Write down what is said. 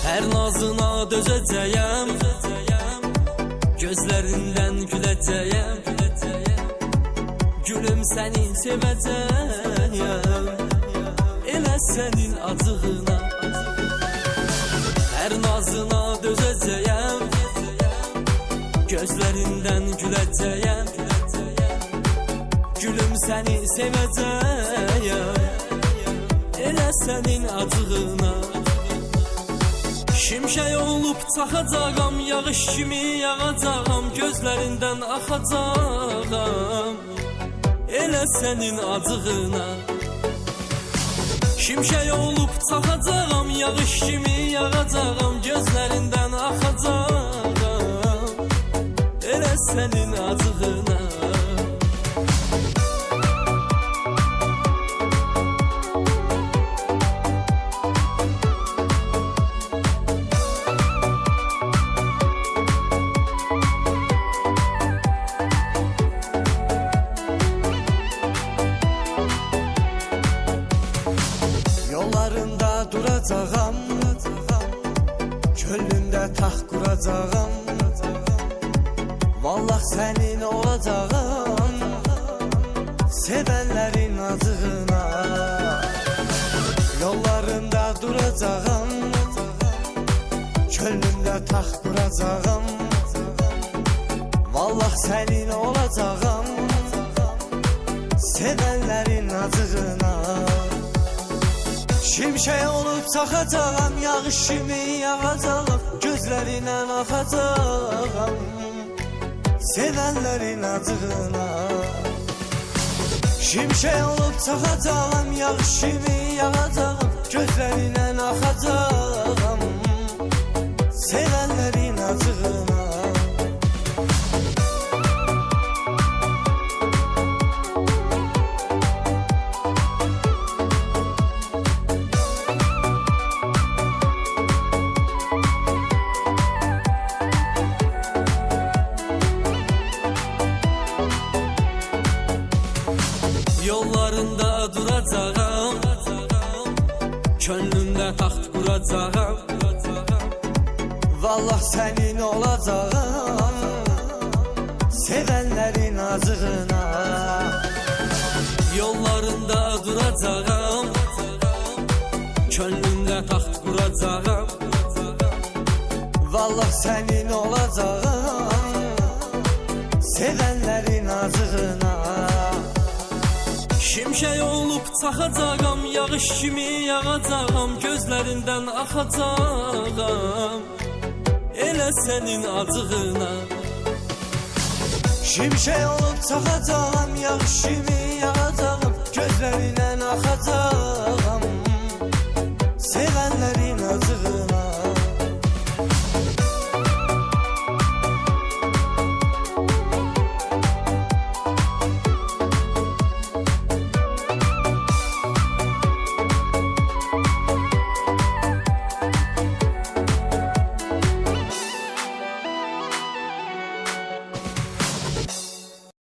Hər nazına dözəcəyəm, gözlərindən güləcəyəm. Gülüm səni sevəcəyəm, elə sənin acığına. Hər nazına dözəcəyəm, gözlərindən güləcəyəm. Gülüm səni sevəcəyəm, elə sənin acığına. Şimşək olub çaxacağam, yağış kimi yağacağam, gözlərindən axacağam, elə sənin acığına. Şimşək olub çaxacağam, yağış kimi yağacağam, gözlərindən axacağam, elə sənin acığına. Yollarında duracağam, çölündə taxt quracağam. Vallah sənin olacağam, sevənlərin acığına. Yollarında duracağam, çölündə taxt quracağam. Vallah sənin olacağam, sevənlərin acığına. Şimşək olub çaxacağam, yağış kimi yağacağam, gözlərindən axacağam, sevənlərin acığına. Şimşək olub çaxacağam, yağış kimi yağacağam, gözlərindən axacağam, sevənlərin acığına. Yollarında duracağam, könlümdə taxt quracağam. Vallah sənin olacağam, sevənlərin acığına. Yollarında duracağam, könlümdə taxt quracağam. Vallah sənin olacağam, sevənlərin acığına. Şimşək olub çaxacağam, yağış kimi yağacağam, gözlərindən axacağam, elə sənin acığına. Şimşək olub çaxacağam, yağış kimi yağacağam,